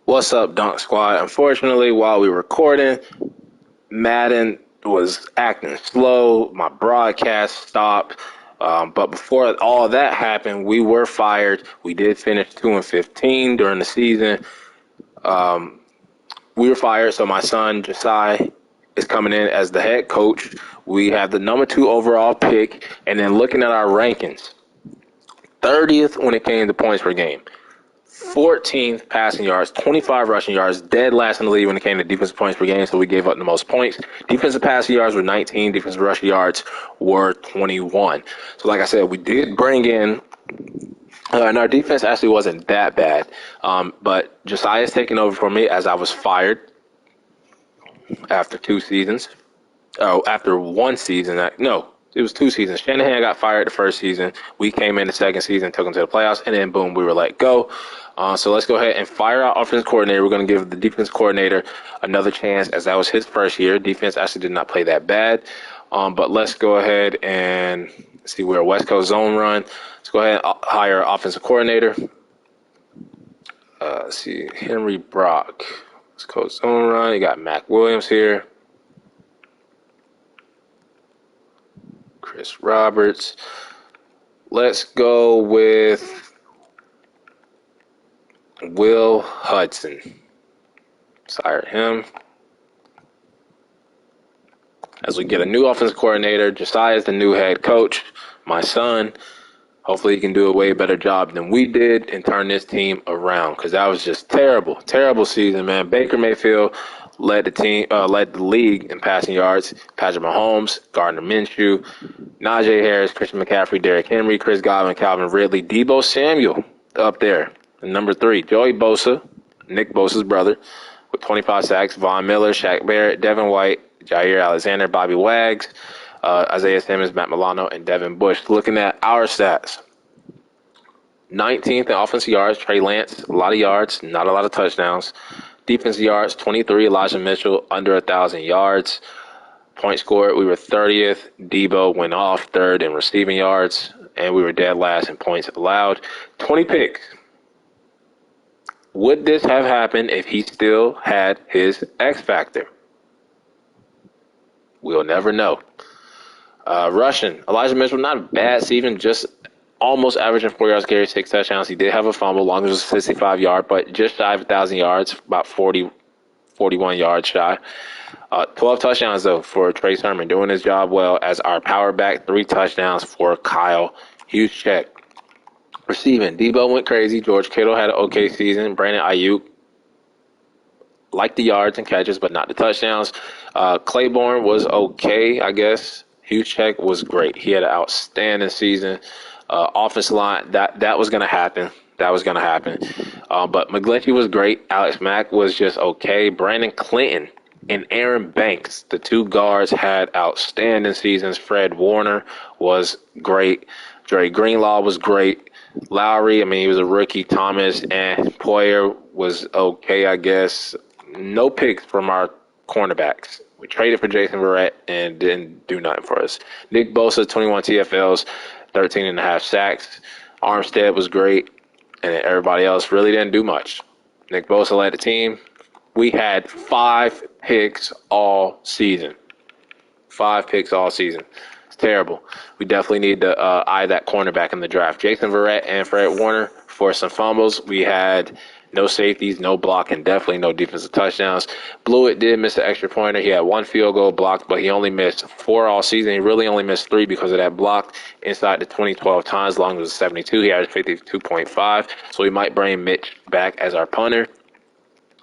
What's up, Dunk Squad? Unfortunately, while we were recording, Madden was acting slow. My broadcast stopped. But before all of that happened, we were fired. We did finish 2-15 during the season. We were fired, so my son Josiah is coming in as the head coach. We have the number 2 overall pick, and then looking at our rankings, 30th when it came to points per game. 14th passing yards, 25 rushing yards, dead last in the league when it came to defensive points per game, so we gave up the most points. Defensive passing yards were 19, defensive rushing yards were 21. So like I said, we did bring in, and our defense actually wasn't that bad, but Josiah's taking over for me as I was fired after 2 seasons. Oh, after 1 season. No, it was 2 seasons. Shanahan got fired the first season. We came in the second season, took him to the playoffs, and then boom, we were let go. So let's go ahead and fire our offense coordinator. We're going to give the defense coordinator another chance, as that was his first year. Defense actually did not play that bad. But let's go ahead and see, we're a West Coast zone run. Let's go ahead and hire offensive coordinator. Let's see, Henry Brock. West Coast zone run. You got Mac Williams here. Chris Roberts. Let's go with Will Hudson. Hire him. As we get a new offensive coordinator, Josiah is the new head coach. My son, hopefully he can do a way better job than we did and turn this team around, because that was just terrible season, man. Baker Mayfield led the league in passing yards. Patrick Mahomes, Gardner Minshew, Najee Harris, Christian McCaffrey, Derrick Henry, Chris Godwin, Calvin Ridley, Deebo Samuel up there. And number 3, Joey Bosa, Nick Bosa's brother, with 25 sacks. Von Miller, Shaq Barrett, Devin White, Jair Alexander, Bobby Wags, Isaiah Simmons, Matt Milano, and Devin Bush. Looking at our stats, 19th in offensive yards, Trey Lance, a lot of yards, not a lot of touchdowns. Defensive yards, 23, Elijah Mitchell, under 1,000 yards. Points scored, we were 30th. Deebo went off 3rd in receiving yards, and we were dead last in points allowed. 20 picks. Would this have happened if he still had his X factor? We'll never know. Rushing, Elijah Mitchell, not a bad season, just almost averaging 4 yards carry, 6 touchdowns. He did have a fumble, long as it was 65-yard, but just shy of 1,000 yards, about 41 yards shy. 12 touchdowns, though, for Trey Sermon, doing his job well as our power back. 3 touchdowns for Kyle. Huge check. Receiving, Deebo went crazy. George Kittle had an okay season. Brandon Ayuk, liked the yards and catches, but not the touchdowns. Claiborne was okay, I guess. Huge check was great. He had an outstanding season. Offensive line, that was going to happen. That was going to happen. But McGlinchey was great. Alex Mack was just okay. Brandon Clinton and Aaron Banks, the 2 guards, had outstanding seasons. Fred Warner was great. Dre Greenlaw was great. Lowry, I mean, he was a rookie. Thomas and Poyer was okay, I guess. No picks from our cornerbacks. We traded for Jason Verrett and didn't do nothing for us. Nick Bosa, 21 TFLs, 13.5 sacks. Armstead was great, and everybody else really didn't do much. Nick Bosa led the team. We had 5 picks all season. 5 picks all season. It's terrible. We definitely need to eye that cornerback in the draft. Jason Verrett and Fred Warner for some fumbles. We had no safeties, no blocking, definitely no defensive touchdowns. Blewett did miss an extra pointer. He had 1 field goal blocked, but he only missed 4 all season. He really only missed 3 because of that block inside the 2012 times. Long as it was 72, he averaged 52.5. So we might bring Mitch back as our punter.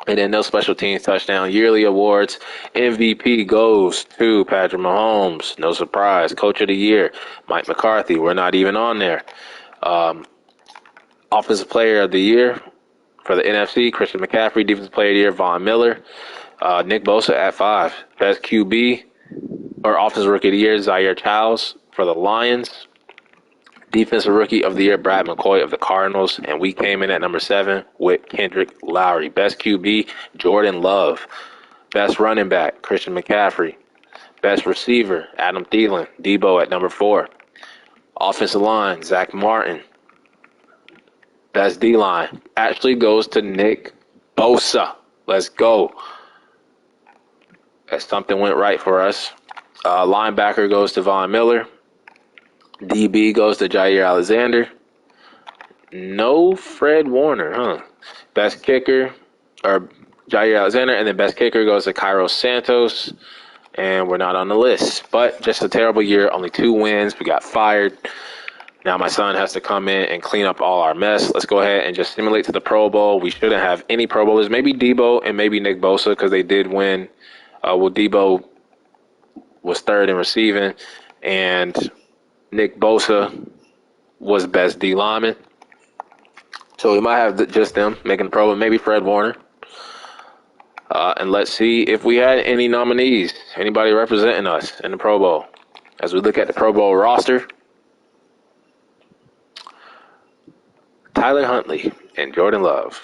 And then no special teams touchdown. Yearly awards. MVP goes to Patrick Mahomes. No surprise. Coach of the year, Mike McCarthy. We're not even on there. Offensive player of the year for the NFC, Christian McCaffrey. Defensive player of the year, Von Miller. Nick Bosa at 5. Best QB or offensive rookie of the year, Zaire Childs for the Lions. Defensive Rookie of the Year, Brad McCoy of the Cardinals. And we came in at number 7 with Kendrick Lowry. Best QB, Jordan Love. Best running back, Christian McCaffrey. Best receiver, Adam Thielen. Deebo at number 4. Offensive line, Zach Martin. Best D-line actually goes to Nick Bosa. Let's go. As something went right for us. Linebacker goes to Von Miller. DB goes to Jair Alexander. No Fred Warner, huh? Best kicker, or Jair Alexander, and then best kicker goes to Cairo Santos. And we're not on the list. But just a terrible year. Only 2 wins. We got fired. Now my son has to come in and clean up all our mess. Let's go ahead and just simulate to the Pro Bowl. We shouldn't have any Pro Bowlers. Maybe Debo and maybe Nick Bosa because they did win. Debo was 3rd in receiving, and Nick Bosa was best D lineman. So we might have just them making the Pro Bowl. Maybe Fred Warner. And let's see if we had any nominees, anybody representing us in the Pro Bowl. As we look at the Pro Bowl roster, Tyler Huntley and Jordan Love.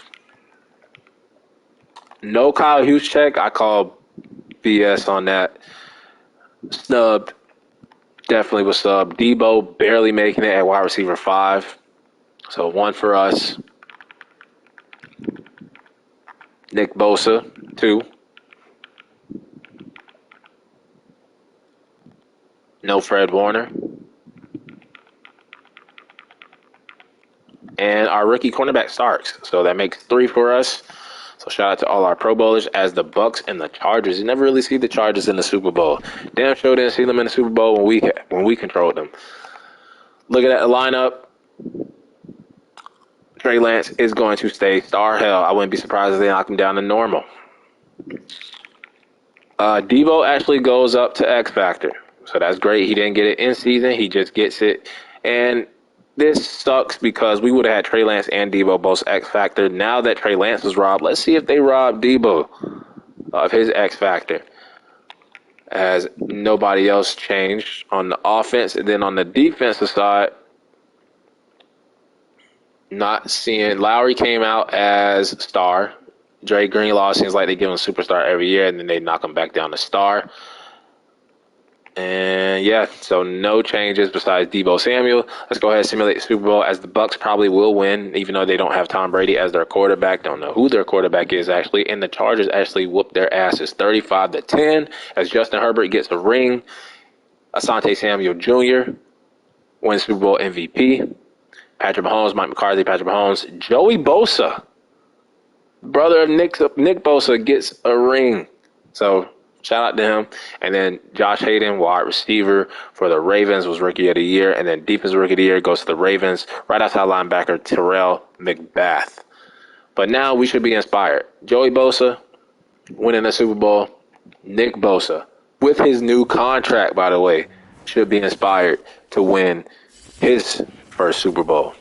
No Kyle Juszczyk. I call BS on that. Snubbed. Definitely was subbed. Debo barely making it at wide receiver 5. So 1 for us. Nick Bosa, 2. No Fred Warner. And our rookie cornerback Starks. So that makes 3 for us. So shout out to all our Pro Bowlers as the Bucks and the Chargers. You never really see the Chargers in the Super Bowl. Damn sure didn't see them in the Super Bowl when we controlled them. Looking at the lineup, Trey Lance is going to stay star. Hell, I wouldn't be surprised if they knock him down to normal. Debo actually goes up to X Factor. So that's great. He didn't get it in season. He just gets it. And this sucks because we would have had Trey Lance and Debo both X Factor. Now that Trey Lance was robbed, let's see if they rob Debo of his X Factor. As nobody else changed on the offense. And then on the defensive side, not seeing Lowry came out as star. Dre Greenlaw seems like they give him superstar every year, and then they knock him back down to star. And yeah, so no changes besides Debo Samuel. Let's go ahead and simulate the Super Bowl as the Bucks probably will win, even though they don't have Tom Brady as their quarterback. Don't know who their quarterback is actually. And the Chargers actually whooped their asses 35-10 as Justin Herbert gets a ring. Asante Samuel Jr. wins Super Bowl MVP. Patrick Mahomes, Mike McCarthy, Patrick Mahomes, Joey Bosa, brother of Nick Bosa, gets a ring. So shout out to him. And then Josh Hayden, wide receiver for the Ravens, was Rookie of the Year. And then Defensive Rookie of the Year goes to the Ravens. Right outside linebacker, Terrell McBath. But now we should be inspired. Joey Bosa winning the Super Bowl. Nick Bosa, with his new contract, by the way, should be inspired to win his first Super Bowl.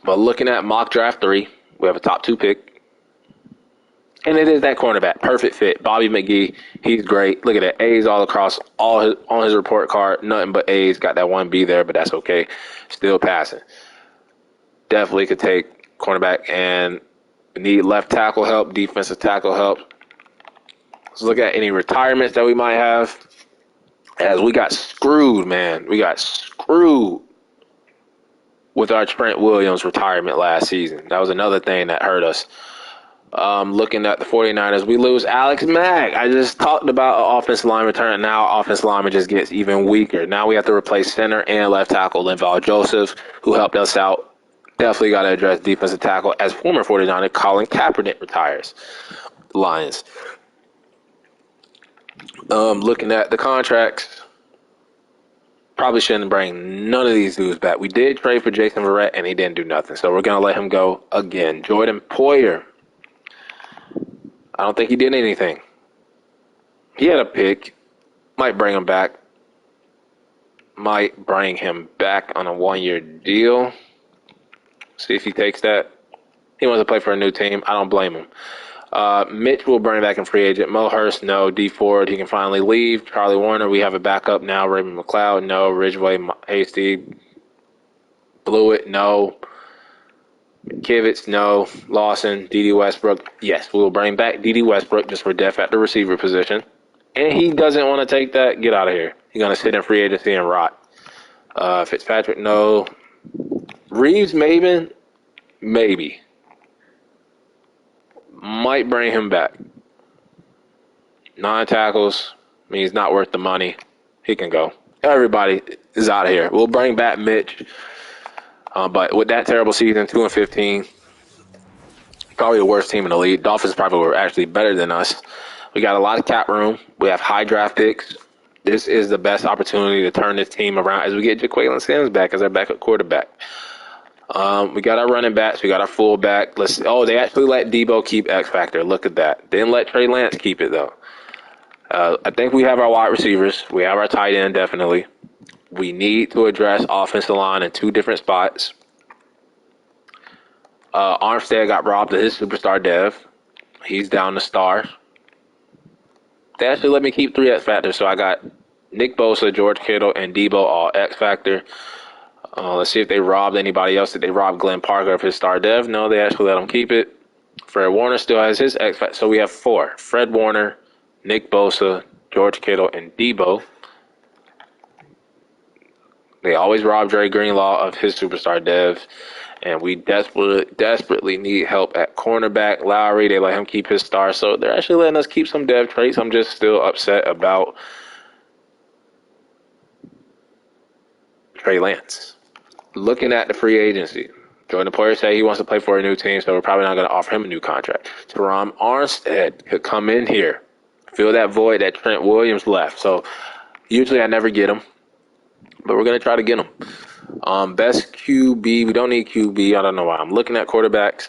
But looking at mock draft 3, we have a top 2 pick. And it is that cornerback. Perfect fit. Bobby McGee. He's great. Look at that. A's all across on his report card. Nothing but A's. Got that 1B there, but that's okay. Still passing. Definitely could take cornerback and need left tackle help, defensive tackle help. Let's look at any retirements that we might have. As we got screwed, man. We got screwed with our Trent Williams retirement last season. That was another thing that hurt us. Looking at the 49ers, we lose Alex Mack. I just talked about an offensive line return. Now offensive lineman just gets even weaker. Now we have to replace center and left tackle Linval Joseph, who helped us out. Definitely got to address defensive tackle as former 49er Colin Kaepernick retires. Lions. Looking at the contracts, probably shouldn't bring none of these dudes back. We did trade for Jason Verrett, and he didn't do nothing. So we're going to let him go again. Jordan Poyer. I don't think he did anything. He had a pick. Might bring him back. Might bring him back on a 1-year deal. See if he takes that. He wants to play for a new team. I don't blame him. Mitch will bring back in free agent. Mo Hurst, no. D Ford, he can finally leave. Charlie Warner, we have a backup now. Raymond McLeod, no. Ridgeway, Hasty, Blewett, no. Kivitz, no. Lawson, D.D. Westbrook, yes. We'll bring back D.D. Westbrook just for depth at the receiver position. And he doesn't want to take that. Get out of here. He's going to sit in free agency and rot. Fitzpatrick, no. Reeves, Maben, maybe. Might bring him back. 9 tackles means not worth the money. He can go. Everybody is out of here. We'll bring back Mitch. But with that terrible season, 2-15, probably the worst team in the league. Dolphins probably were actually better than us. We got a lot of cap room. We have high draft picks. This is the best opportunity to turn this team around as we get Jaquaylin Sims back as our backup quarterback. We got our running backs. We got our fullback. They actually let Debo keep X Factor. Look at that. Didn't let Trey Lance keep it, though. I think we have our wide receivers. We have our tight end, definitely. We need to address offensive line in 2 different spots. Armstead got robbed of his superstar dev. He's down to star. They actually let me keep 3 X Factors, so I got Nick Bosa, George Kittle, and Debo all X Factor. Let's see if they robbed anybody else. Did they rob Glenn Parker of his star dev? No, they actually let him keep it. Fred Warner still has his X Factor. So we have 4. Fred Warner, Nick Bosa, George Kittle, and Debo. They always rob Dre Greenlaw of his superstar dev. And we desperately need help at cornerback. Lowry, they let him keep his star. So they're actually letting us keep some dev traits. I'm just still upset about Trey Lance. Looking at the free agency, Jordan Poyer said he wants to play for a new team, so we're probably not going to offer him a new contract. Teron Armstead could come in here, fill that void that Trent Williams left. So usually I never get him, but we're going to try to get him. Best QB, we don't need QB. I don't know why. I'm looking at quarterbacks.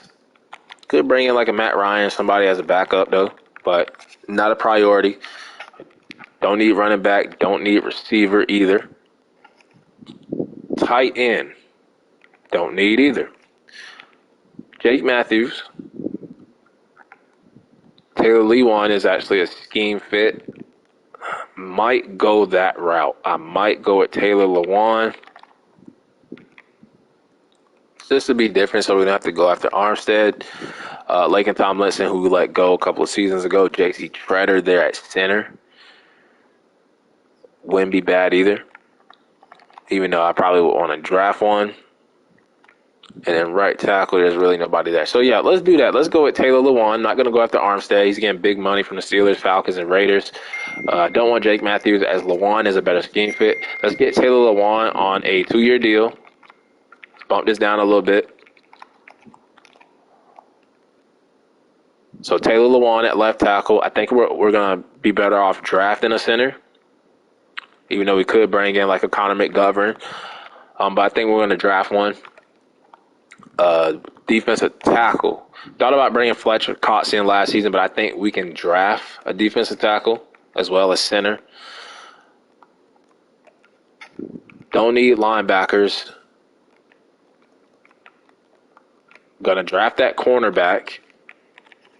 Could bring in like a Matt Ryan, somebody as a backup, though, but not a priority. Don't need running back. Don't need receiver either. Tight end. Don't need either. Jake Matthews. Taylor Lewan is actually a scheme fit. Might go that route. I might go with Taylor Lewan. This would be different, so we don't have to go after Armstead. Laken Tomlinson, who we let go a couple of seasons ago. J.C. Treader there at center. Wouldn't be bad either. Even though I probably would want to draft one. And then right tackle, there's really nobody there. So, yeah, let's do that. Let's go with Taylor Lewan. Not going to go after Armstead. He's getting big money from the Steelers, Falcons, and Raiders. Don't want Jake Matthews, as Lewan is a better scheme fit. Let's get Taylor Lewan on a 2-year deal. Let's bump this down a little bit. So Taylor Lewan at left tackle. I think we're going to be better off drafting a center, even though we could bring in like a Connor McGovern. But I think we're going to draft one. Defensive tackle. Thought about bringing Fletcher Cox in last season, but I think we can draft a defensive tackle as well as center. Don't need linebackers. Gonna draft that cornerback.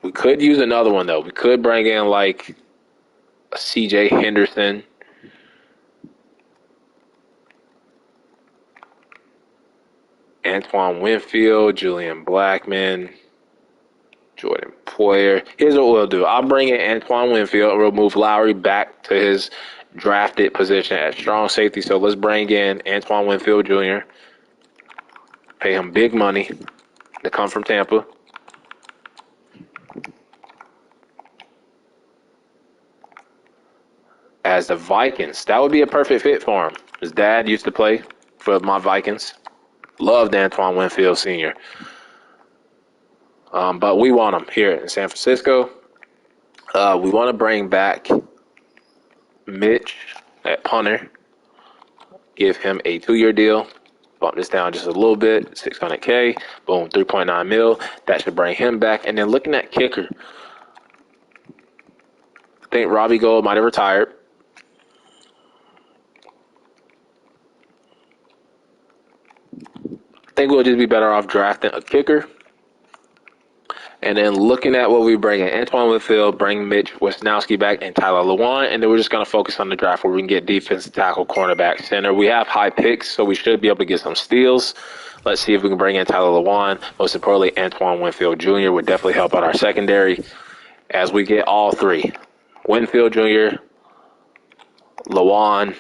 We could use another one, though. We could bring in like a C.J. Henderson. Antoine Winfield, Julian Blackman, Jordan Poyer. Here's what we'll do. I'll bring in Antoine Winfield. We'll move Lowry back to his drafted position at strong safety. So let's bring in Antoine Winfield Jr. Pay him big money to come from Tampa. As the Vikings, that would be a perfect fit for him. His dad used to play for my Vikings. Loved Antoine Winfield Sr. But we want him here in San Francisco. We want to bring back Mitch at punter. Give him a 2-year deal. Bump this down just a little bit. $600K. Boom, $3.9 million. That should bring him back. And then looking at kicker, I think Robbie Gould might have retired. I think we'll just be better off drafting a kicker. And then looking at what we bring in, Antoine Winfield, bring Mitch Wisnowski back, and Tyler Lewan. And then we're just going to focus on the draft where we can get defensive tackle, cornerback, center. We have high picks, so we should be able to get some steals. Let's see if we can bring in Tyler Lewan. Most importantly, Antoine Winfield Jr. would definitely help out our secondary as we get all 3. Winfield Jr., Lewan,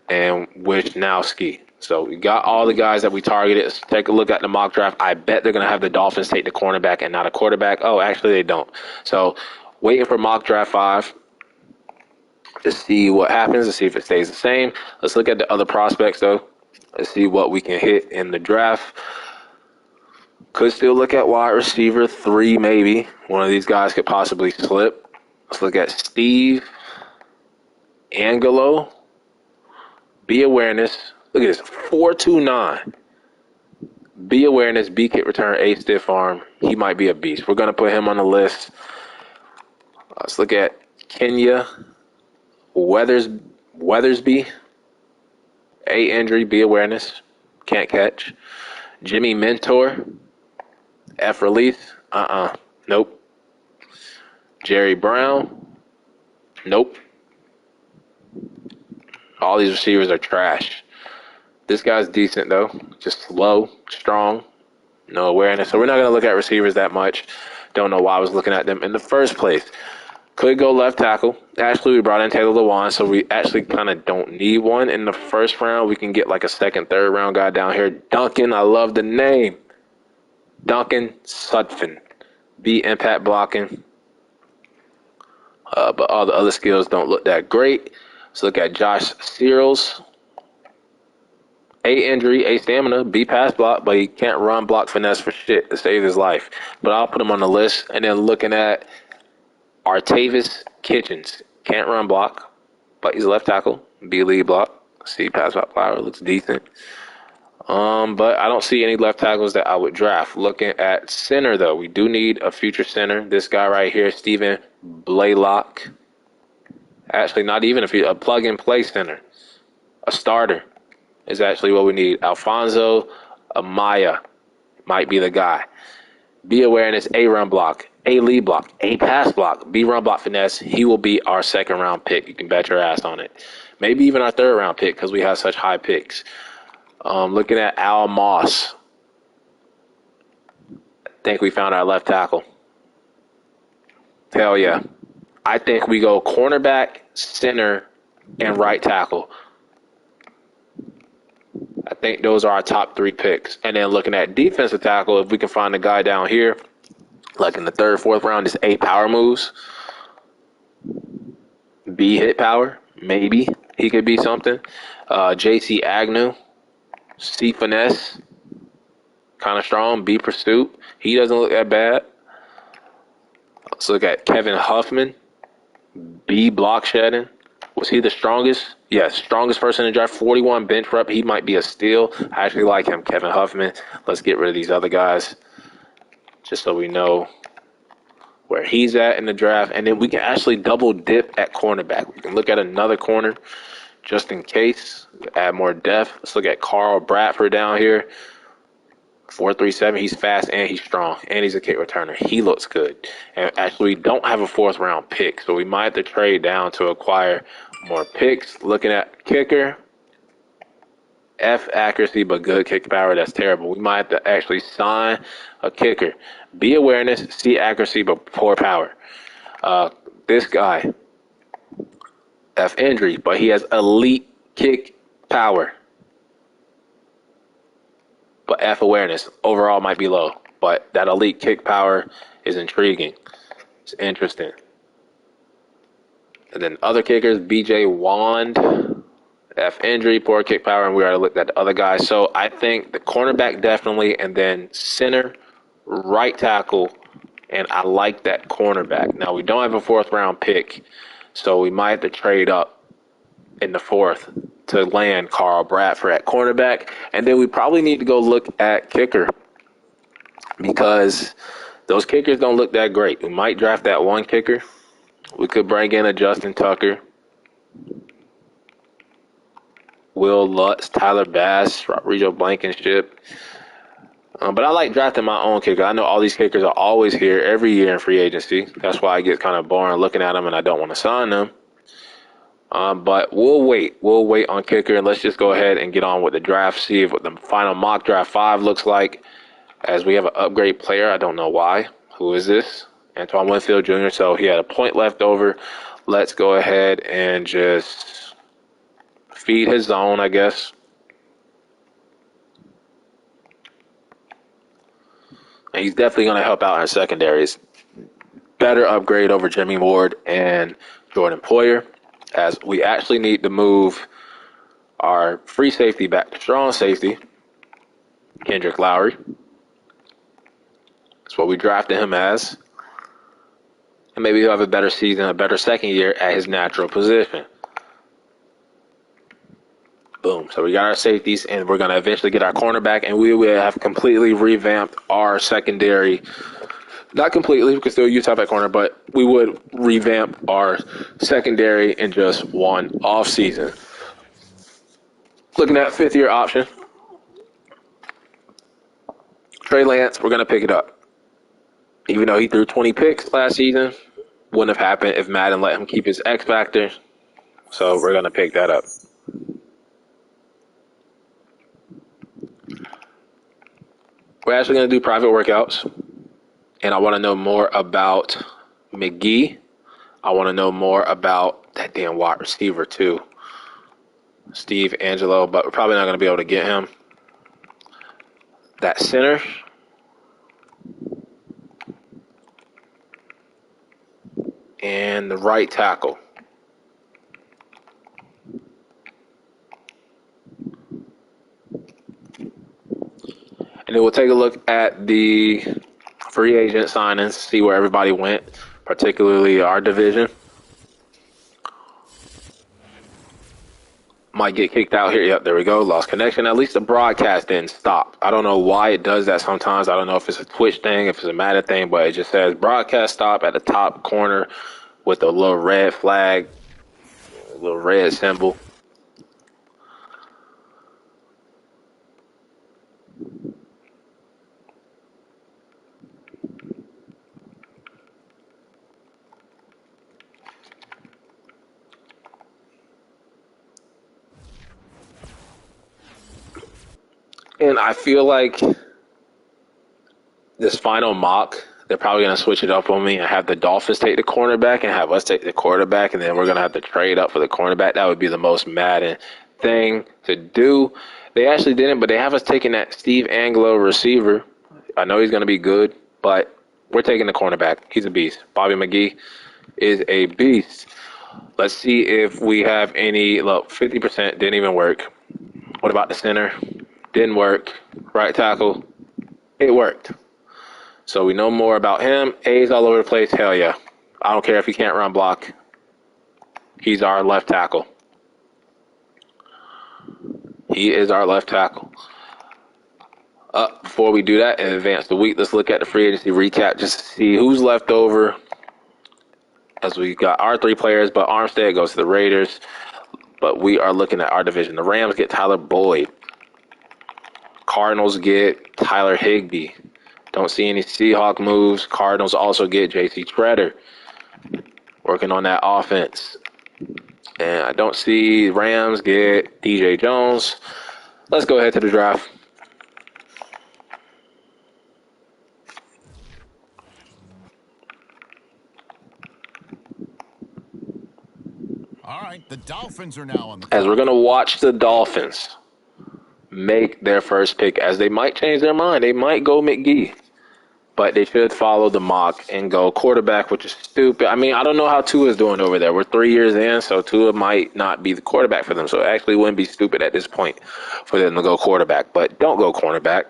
and Wisnowski. So we got all the guys that we targeted. Let's take a look at the mock draft. I bet they're going to have the Dolphins take the cornerback and not a quarterback. Oh, actually, they don't. So waiting for mock draft 5 to see what happens, to see if it stays the same. Let's look at the other prospects, though. Let's see what we can hit in the draft. Could still look at wide receiver 3, maybe. One of these guys could possibly slip. Let's look at Steve Angelo. B awareness. Look at this, 4.29. B awareness, B kick return, A stiff arm. He might be a beast. We're going to put him on the list. Let's look at Kenya Weathersby. A injury, B awareness, can't catch. Jimmy Mentor, F release, nope. Jerry Brown, nope. All these receivers are trash. This guy's decent, though. Just slow, strong, no awareness. So we're not going to look at receivers that much. Don't know why I was looking at them in the first place. Could go left tackle. Actually, we brought in Taylor Lewan, so we actually kind of don't need one in the first round. We can get like a second, third round guy down here. Duncan, I love the name. Duncan Sutphin. B, impact blocking. But all the other skills don't look that great. Let's look at Josh Searles. A, injury, A, stamina, B, pass block, but he can't run, block, finesse for shit to save his life. But I'll put him on the list. And then looking at Artavis Kitchens. Can't run, block, but he's a left tackle. B, lead block. C, pass block, power, looks decent. But I don't see any left tackles that I would draft. Looking at center, though, we do need a future center. This guy right here, Stephen Blaylock. Actually, not even a plug-and-play center. A starter is actually what we need. Alfonso Amaya might be the guy. B, awareness, A, run block, A, lead block, A, pass block, B, run block, finesse. He will be our second round pick. You can bet your ass on it. Maybe even our third round pick because we have such high picks. Looking at Al Moss. I think we found our left tackle. Hell yeah. I think we go cornerback, center, and right tackle. I think those are our top 3 picks. And then looking at defensive tackle, if we can find a guy down here, like in the 3rd, 4th round, just A, power moves. B, hit power. Maybe he could be something. JC Agnew. C, finesse. Kind of strong. B, pursuit. He doesn't look that bad. Let's look at Kevin Huffman. B, block shedding. Was he the strongest? Yes, strongest person in the draft. 41 bench rep. He might be a steal. I actually like him, Kevin Huffman. Let's get rid of these other guys just so we know where he's at in the draft. And then we can actually double dip at cornerback. We can look at another corner just in case. Add more depth. Let's look at Carl Bradford down here. 4.37. He's fast and he's strong. And he's a kick returner. He looks good. And actually, we don't have a 4th round pick. So we might have to trade down to acquire more picks. Looking at kicker. F, accuracy, but good kick power. That's terrible. We might have to actually sign a kicker. B, awareness. C, accuracy, but poor power. This guy. F, injury, but he has elite kick power. But F, awareness overall might be low. But that elite kick power is intriguing. It's interesting. And then other kickers, BJ Wand, F, injury, poor kick power, and we already looked at the other guys. So I think the cornerback definitely, and then center, right tackle, and I like that cornerback. Now, we don't have a 4th round pick, so we might have to trade up in the 4th to land Carl Bradford at cornerback. And then we probably need to go look at kicker because those kickers don't look that great. We might draft that one kicker. We could bring in a Justin Tucker, Will Lutz, Tyler Bass, Rodrigo Blankenship. But I like drafting my own kicker. I know all these kickers are always here every year in free agency. That's why I get kind of boring looking at them and I don't want to sign them. But we'll wait. We'll wait on kicker, and let's just go ahead and get on with the draft, see what the final mock draft 5 looks like, as we have an upgrade player. I don't know why. Who is this? Antoine Winfield Jr., so he had a point left over. Let's go ahead and just feed his zone, I guess. And he's definitely going to help out in secondaries. Better upgrade over Jimmy Ward and Jordan Poyer, as we actually need to move our free safety back to strong safety, Kendrick Lowry. That's what we drafted him as. And maybe he'll have a better season, a better second year at his natural position. Boom. So we got our safeties, and we're going to eventually get our cornerback, and we will have completely revamped our secondary. Not completely, we can still use top at corner, but we would revamp our secondary in just one offseason. Looking at fifth-year option. Trey Lance, we're going to pick it up. Even though he threw 20 picks last season, wouldn't have happened if Madden let him keep his X factor. So we're going to pick that up. We're actually going to do private workouts. And I want to know more about Mcgee. I want to know more about that damn wide receiver, too. Steve Angelo, but we're probably not going to be able to get him. That center. And the right tackle. And then we'll take a look at the free agent signings, see where everybody went, particularly our division. Might get kicked out here. Yep, there we go. Lost connection. At least the broadcast didn't stop. I don't know why it does that sometimes. I don't know if it's a Twitch thing, if it's a Madden thing, but it just says broadcast stop at the top corner with a little red flag, a little red symbol. And I feel like this final mock, they're probably going to switch it up on me and have the Dolphins take the cornerback and have us take the quarterback, and then we're going to have to trade up for the cornerback. That would be the most Madden thing to do. They actually didn't, but they have us taking that Steve Angelo receiver. I know he's going to be good, but we're taking the cornerback. He's a beast. Bobby Mcgee is a beast. Let's see if we have any. Look, 50% didn't even work. What about the center? Didn't work. Right tackle, it worked. So we know more about him. A's all over the place. Hell yeah. I don't care if he can't run block. He's our left tackle. He is our left tackle. Before we do that and advance the week, let's look at the free agency recap just to see who's left over. As we got our three players, but Armstead goes to the Raiders. But we are looking at our division. The Rams get Tyler Boyd. Cardinals get Tyler Higbee. Don't see any Seahawk moves. Cardinals also get J.C. Treader. Working on that offense. And I don't see Rams get DJ Jones. Let's go ahead to the draft. All right, the Dolphins are now on the as we're going to watch the Dolphins make their first pick, as they might change their mind. They might go Mcgee, but they should follow the mock and go quarterback, which is stupid. I mean, I don't know how Tua is doing over there. We're 3 years in, so Tua might not be the quarterback for them. So it actually wouldn't be stupid at this point for them to go quarterback, but don't go cornerback.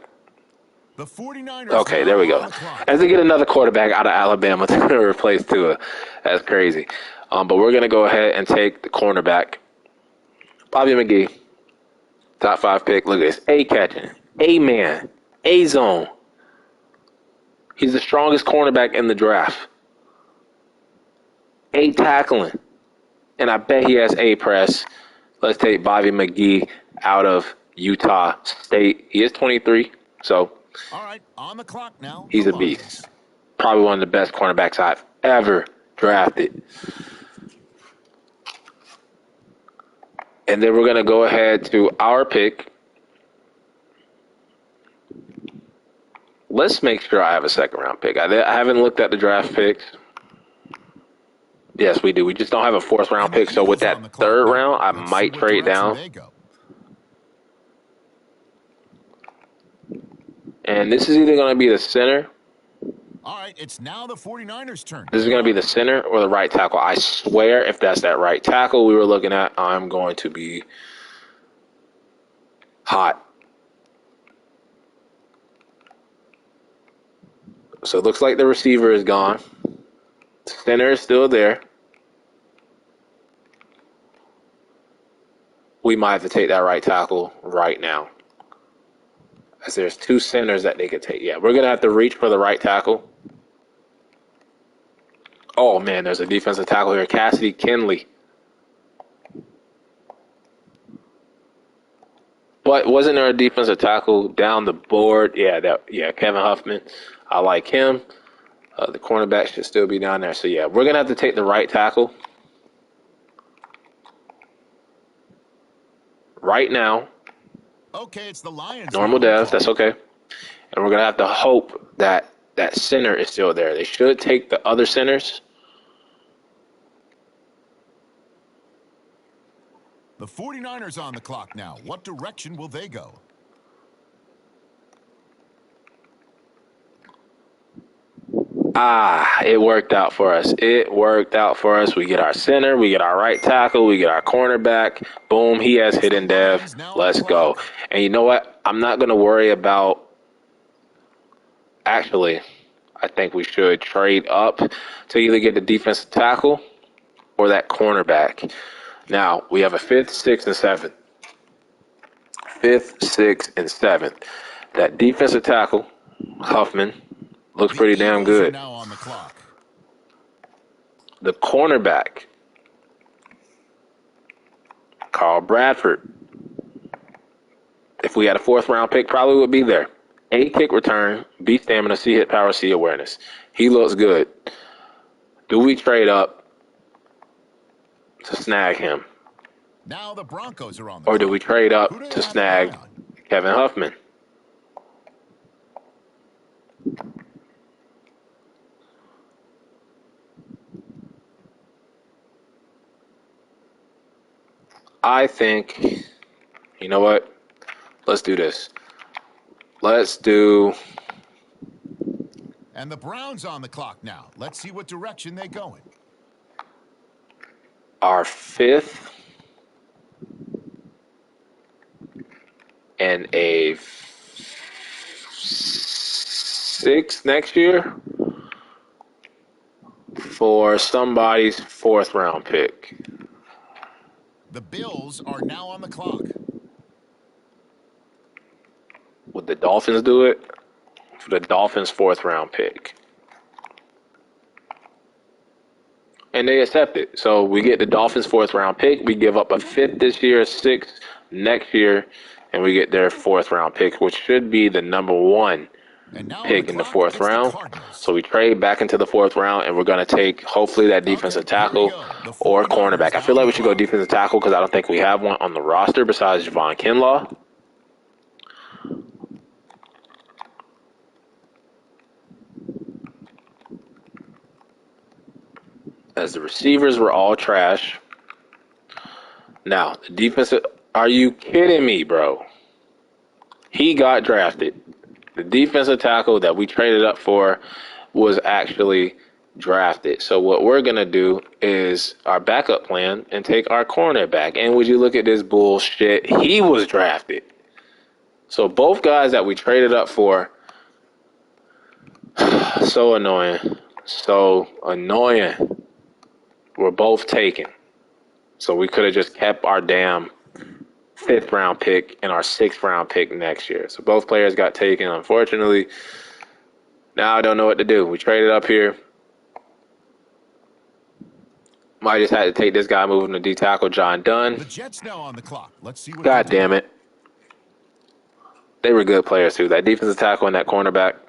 The 49ers. Okay, there we go. As they get another quarterback out of Alabama to replace Tua. That's crazy. But we're going to go ahead and take the cornerback. Bobby Mcgee, top 5 pick. Look at this. A catching, A man, A zone. He's the strongest cornerback in the draft. A tackling. And I bet he has A press. Let's take Bobby Mcgee out of Utah State. He is 23, so all right, on the clock now. He's a beast. Probably one of the best cornerbacks I've ever drafted. And then we're going to go ahead to our pick. Let's make sure I have a second-round pick. I haven't looked at the draft picks. Yes, we do. We just don't have a fourth-round pick. So with that third round, I might trade down. And this is either going to be the center All right, it's now the 49ers' turn. This is going to be the center or the right tackle. I swear if that's that right tackle we were looking at, I'm going to be hot. So it looks like the receiver is gone. Center is still there. We might have to take that right tackle right now, as there's two centers that they could take. Yeah, we're going to have to reach for the right tackle. Oh, man, there's a defensive tackle here. Cassidy Kinley. But wasn't there a defensive tackle down the board? Yeah, Kevin Huffman. I like him. The cornerback should still be down there. So, yeah, we're going to have to take the right tackle right now. Okay, it's the Lions. Normal devs, that's okay. And we're going to have to hope that that center is still there. They should take the other centers. The 49ers on the clock now. What direction will they go? It worked out for us. It worked out for us. We get our center, we get our right tackle, we get our cornerback. Boom, he has hidden dev. Let's go. And you know what? I'm not going to worry about. Actually, I think we should trade up to either get the defensive tackle or that cornerback. Now, we have a 5th, 6th, and 7th. 5th, 6th, and 7th. That defensive tackle, Huffman, looks pretty damn good. Now on the clock. The cornerback, Carl Bradford. If we had a 4th-round pick, probably would be there. A kick return, B stamina, C hit power, C awareness. He looks good. Do we trade up to snag him? Now the Broncos are on the Or do we trade up to snag Kevin Huffman? I think, you know what? Let's do this. Let's do. And the Browns on the clock now. Let's see what direction they go in. Our 5th and a 6th next year for somebody's 4th-round pick. The Bills are now on the clock. Would the Dolphins do it? For the Dolphins' 4th-round pick. And they accept it. So we get the Dolphins' 4th-round pick. We give up a 5th this year, a 6th next year, and we get their 4th-round pick, which should be the number 1 pick in the 4th round. So we trade back into the 4th round, and we're going to take, hopefully, that defensive tackle or cornerback. I feel like we should go defensive tackle because I don't think we have one on the roster besides Javon Kinlaw. As the receivers were all trash. Now, the defensive, are you kidding me, bro? He got drafted. The defensive tackle that we traded up for was actually drafted. So what we're going to do is our backup plan and take our cornerback. And would you look at this bullshit? He was drafted. So both guys that we traded up for, so annoying. So annoying. Were both taken. So we could have just kept our damn 5th-round pick and our 6th-round pick next year. So both players got taken, unfortunately. Now I don't know what to do. We traded up here. Might just had to take this guy moving to D-tackle, John Dunn. The Jets now on the clock. Let's see what. God damn it. They were good players, too. That defensive tackle and that cornerback.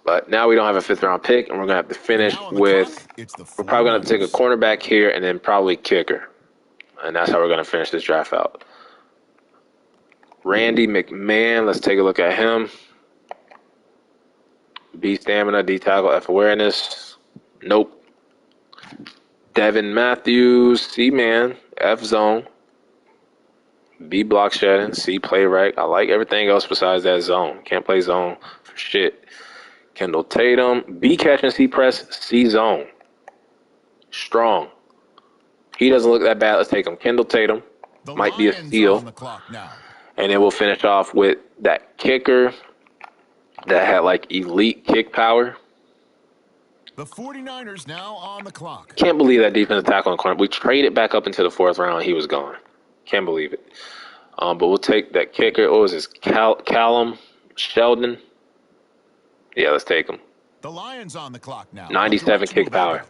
But now we don't have a 5th-round pick, and we're going to have to finish with, we're probably going to take a cornerback here and then probably kicker. And that's how we're going to finish this draft out. Randy McMahon, let's take a look at him. B stamina, D tackle, F awareness. Nope. Devin Matthews, C man, F zone. B, block shedding. C, play rec. I like everything else besides that zone. Can't play zone for shit. Kendall Tatum. B, catch and C, press. C, zone. Strong. He doesn't look that bad. Let's take him. Kendall Tatum. The Might be a Lions are steal. on the clock now. And then we'll finish off with that kicker that had like elite kick power. The 49ers now on the clock. Can't believe that defensive tackle in the corner. We traded back up into the 4th round and he was gone. Can't believe it. But we'll take that kicker. What was this? Callum Sheldon. Yeah, let's take him. The Lions on the clock now. 97 kick power.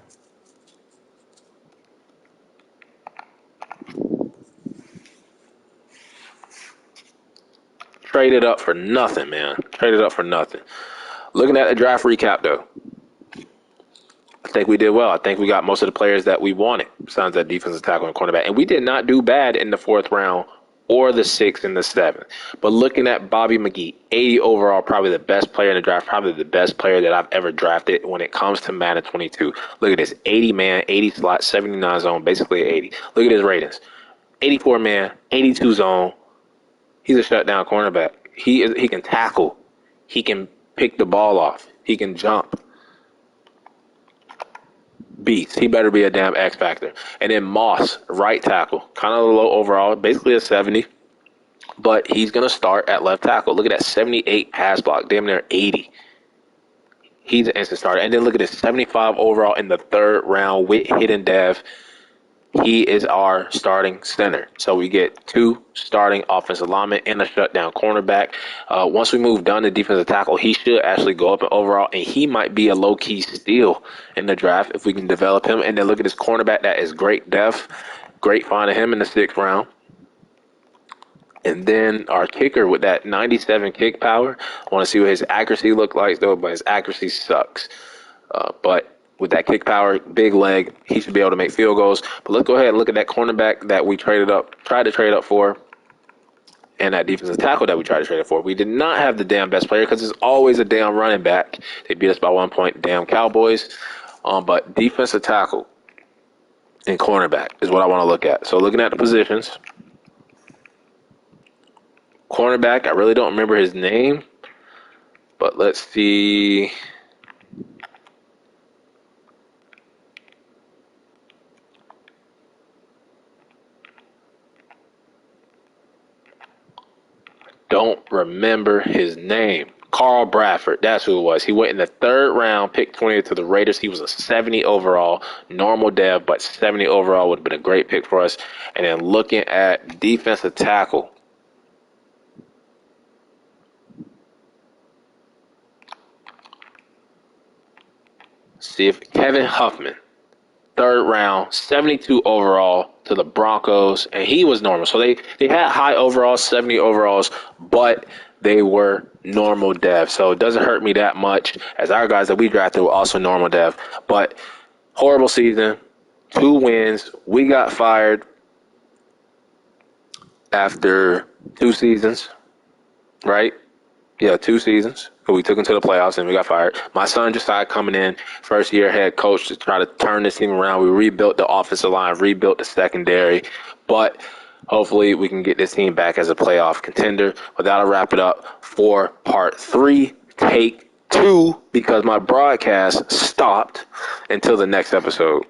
Traded up for nothing, man. Traded up for nothing. Looking at the draft recap, though, I think we did well. I think we got most of the players that we wanted, besides that defensive tackle and cornerback. And we did not do bad in the 4th round or the 6th and the 7th. But looking at Bobby McGee, 80 overall, probably the best player in the draft, probably the best player that I've ever drafted when it comes to Madden 22. Look at this, 80 man, 80 slot, 79 zone, basically 80. Look at his ratings. 84 man, 82 zone. He's a shutdown cornerback. He can tackle. He can pick the ball off. He can jump. Beast. He better be a damn X factor. And then Moss, right tackle. Kind of low overall, basically a 70. But he's going to start at left tackle. Look at that 78 pass block, damn near 80. He's an instant starter. And then look at this 75 overall in the 3rd round with hidden dev. He is our starting center. So we get 2 starting offensive linemen and a shutdown cornerback. Once we move down to defensive tackle, he should actually go up in overall, and he might be a low-key steal in the draft if we can develop him. And then look at this cornerback. That is great depth. Great finding him in the 6th round. And then our kicker with that 97 kick power. I want to see what his accuracy looks like, though, but his accuracy sucks. But with that kick power, big leg, he should be able to make field goals. But let's go ahead and look at that cornerback that we tried to trade up for, and that defensive tackle that we tried to trade up for. We did not have the damn best player because there's always a damn running back. They beat us by 1 point, damn Cowboys. But defensive tackle and cornerback is what I want to look at. So looking at the positions, cornerback, I really don't remember his name, but let's see. Don't remember his name. Carl Bradford, that's who it was. He went in the 3rd round, picked 20th to the Raiders. He was a 70 overall, normal dev, but 70 overall would have been a great pick for us. And then looking at defensive tackle, see if Kevin Huffman, 3rd round, 72 overall to the Broncos, and he was normal. So they had high overalls, 70 overalls, but they were normal dev. So it doesn't hurt me that much, as our guys that we drafted were also normal dev. But horrible season, 2 wins. We got fired after 2 seasons, right? Yeah, 2 seasons. We took him to the playoffs and we got fired. My son decided coming in, first year head coach, to try to turn this team around. We rebuilt the offensive line, rebuilt the secondary, but hopefully we can get this team back as a playoff contender. But that'll wrap it up for part 3, take 2, because my broadcast stopped until the next episode.